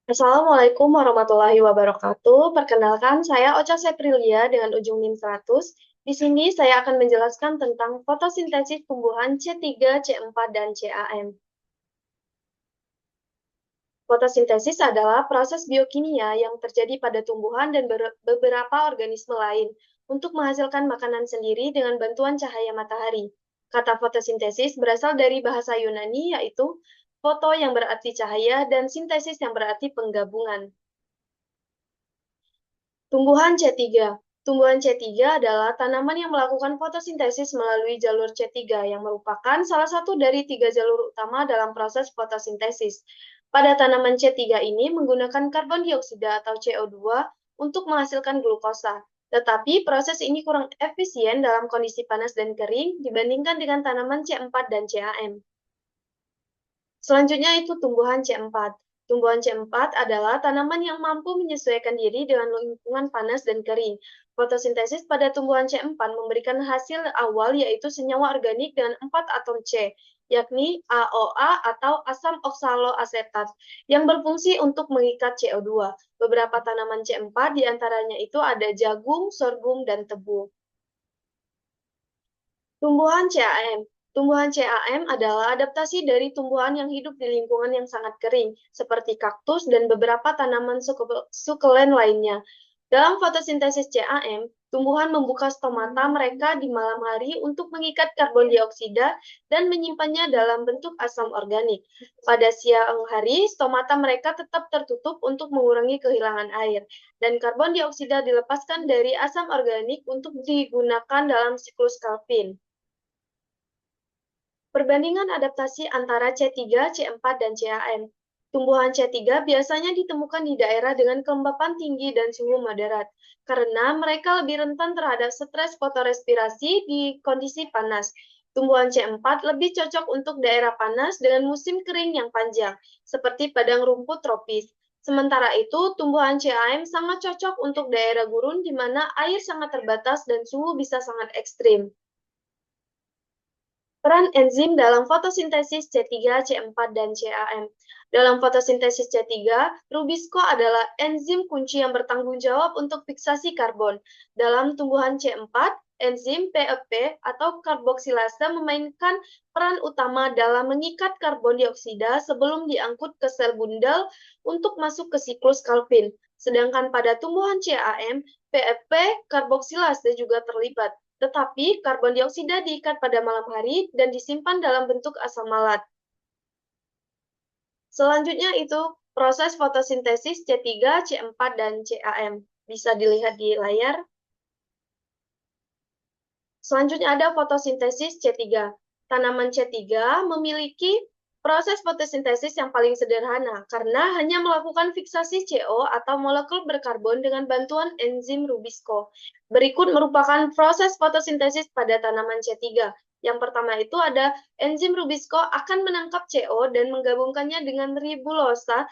Assalamualaikum warahmatullahi wabarakatuh. Perkenalkan, saya Ocha Seprilia dengan ujung NIM 100. Di sini saya akan menjelaskan tentang fotosintesis tumbuhan C3, C4, dan CAM. Fotosintesis adalah proses biokimia yang terjadi pada tumbuhan dan beberapa organisme lain untuk menghasilkan makanan sendiri dengan bantuan cahaya matahari. Kata fotosintesis berasal dari bahasa Yunani, yaitu foto yang berarti cahaya dan sintesis yang berarti penggabungan. Tumbuhan C3. Tumbuhan C3 adalah tanaman yang melakukan fotosintesis melalui jalur C3 yang merupakan salah satu dari tiga jalur utama dalam proses fotosintesis. Pada tanaman C3 ini menggunakan karbon dioksida atau CO2 untuk menghasilkan glukosa. Tetapi proses ini kurang efisien dalam kondisi panas dan kering dibandingkan dengan tanaman C4 dan CAM. Selanjutnya itu tumbuhan C4. Tumbuhan C4 adalah tanaman yang mampu menyesuaikan diri dengan lingkungan panas dan kering. Fotosintesis pada tumbuhan C4 memberikan hasil awal yaitu senyawa organik dengan 4 atom C, yakni AOA atau asam oksaloasetat, yang berfungsi untuk mengikat CO2. Beberapa tanaman C4 diantaranya itu ada jagung, sorghum, dan tebu. Tumbuhan CAM. Tumbuhan CAM adalah adaptasi dari tumbuhan yang hidup di lingkungan yang sangat kering, seperti kaktus dan beberapa tanaman sukelen lainnya. Dalam fotosintesis CAM, tumbuhan membuka stomata mereka di malam hari untuk mengikat karbon dioksida dan menyimpannya dalam bentuk asam organik. Pada siang hari, stomata mereka tetap tertutup untuk mengurangi kehilangan air, dan karbon dioksida dilepaskan dari asam organik untuk digunakan dalam siklus Calvin. Perbandingan adaptasi antara C3, C4, dan CAM. Tumbuhan C3 biasanya ditemukan di daerah dengan kelembapan tinggi dan suhu moderat, karena mereka lebih rentan terhadap stres fotorespirasi di kondisi panas. Tumbuhan C4 lebih cocok untuk daerah panas dengan musim kering yang panjang, seperti padang rumput tropis. Sementara itu, tumbuhan CAM sangat cocok untuk daerah gurun di mana air sangat terbatas dan suhu bisa sangat ekstrim. Peran enzim dalam fotosintesis C3, C4, dan CAM. Dalam fotosintesis C3, Rubisco adalah enzim kunci yang bertanggung jawab untuk fiksasi karbon. Dalam tumbuhan C4, enzim PEP atau karboksilase memainkan peran utama dalam mengikat karbon dioksida sebelum diangkut ke sel bundel untuk masuk ke siklus Calvin. Sedangkan pada tumbuhan CAM, PEP karboksilase juga terlibat, tetapi karbon dioksida diikat pada malam hari dan disimpan dalam bentuk asam malat. Selanjutnya itu proses fotosintesis C3, C4, dan CAM. Bisa dilihat di layar. Selanjutnya ada fotosintesis C3. Tanaman C3 memiliki proses fotosintesis yang paling sederhana karena hanya melakukan fiksasi CO atau molekul berkarbon dengan bantuan enzim Rubisco. Berikut merupakan proses fotosintesis pada tanaman C3. Yang pertama itu ada enzim Rubisco akan menangkap CO dan menggabungkannya dengan ribulosa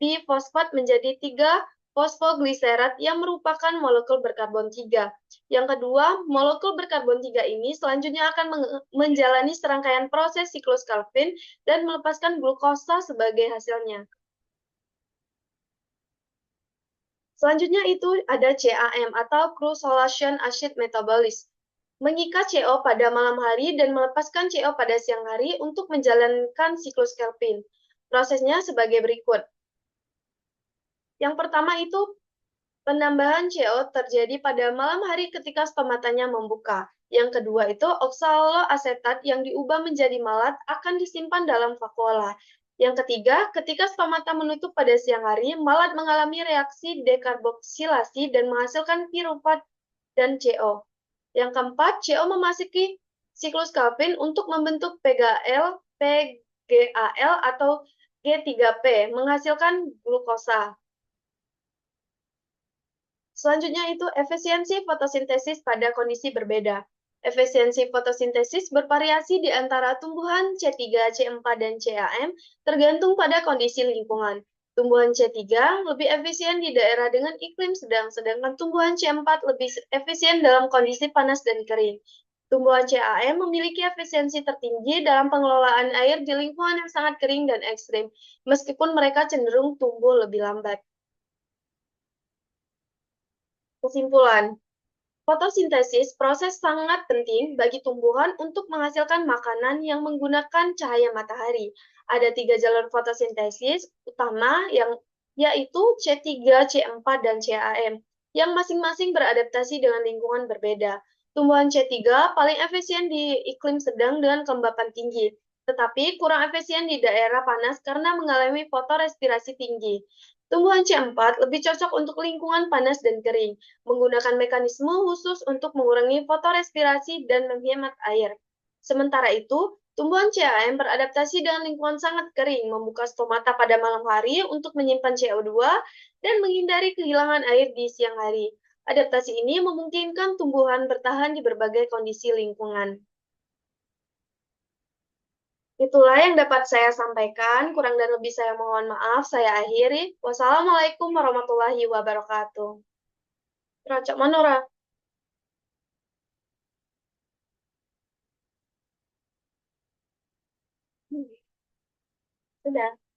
bifosfat menjadi 3 fosfogliserat yang merupakan molekul berkarbon 3. Yang kedua, molekul berkarbon 3 ini selanjutnya akan menjalani serangkaian proses siklus Calvin dan melepaskan glukosa sebagai hasilnya. Selanjutnya itu ada CAM atau crusolation acid metabolism. Mengikat CO pada malam hari dan melepaskan CO pada siang hari untuk menjalankan siklus Calvin. Prosesnya sebagai berikut. Yang pertama itu penambahan CO terjadi pada malam hari ketika stomatanya membuka. Yang kedua itu oksaloasetat yang diubah menjadi malat akan disimpan dalam vakuola. Yang ketiga, ketika stomata menutup pada siang hari, malat mengalami reaksi dekarboksilasi dan menghasilkan piruvat dan CO. Yang keempat, CO memasuki siklus Calvin untuk membentuk PGAL, PGAL atau G3P, menghasilkan glukosa. Selanjutnya itu efisiensi fotosintesis pada kondisi berbeda. Efisiensi fotosintesis bervariasi di antara tumbuhan C3, C4, dan CAM tergantung pada kondisi lingkungan. Tumbuhan C3 lebih efisien di daerah dengan iklim sedang, sedangkan tumbuhan C4 lebih efisien dalam kondisi panas dan kering. Tumbuhan CAM memiliki efisiensi tertinggi dalam pengelolaan air di lingkungan yang sangat kering dan ekstrim, meskipun mereka cenderung tumbuh lebih lambat. Kesimpulan, fotosintesis proses sangat penting bagi tumbuhan untuk menghasilkan makanan yang menggunakan cahaya matahari. Ada 3 jalur fotosintesis utama yang yaitu C3, C4, dan CAM, yang masing-masing beradaptasi dengan lingkungan berbeda. Tumbuhan C3 paling efisien di iklim sedang dengan kelembapan tinggi, tetapi kurang efisien di daerah panas karena mengalami fotorespirasi tinggi. Tumbuhan C4 lebih cocok untuk lingkungan panas dan kering, menggunakan mekanisme khusus untuk mengurangi fotorespirasi dan menghemat air. Sementara itu, tumbuhan CAM beradaptasi dengan lingkungan sangat kering, membuka stomata pada malam hari untuk menyimpan CO2 dan menghindari kehilangan air di siang hari. Adaptasi ini memungkinkan tumbuhan bertahan di berbagai kondisi lingkungan. Itulah yang dapat saya sampaikan, kurang dan lebih saya mohon maaf, saya akhiri. Wassalamualaikum warahmatullahi wabarakatuh. Racak Manora. Sudah.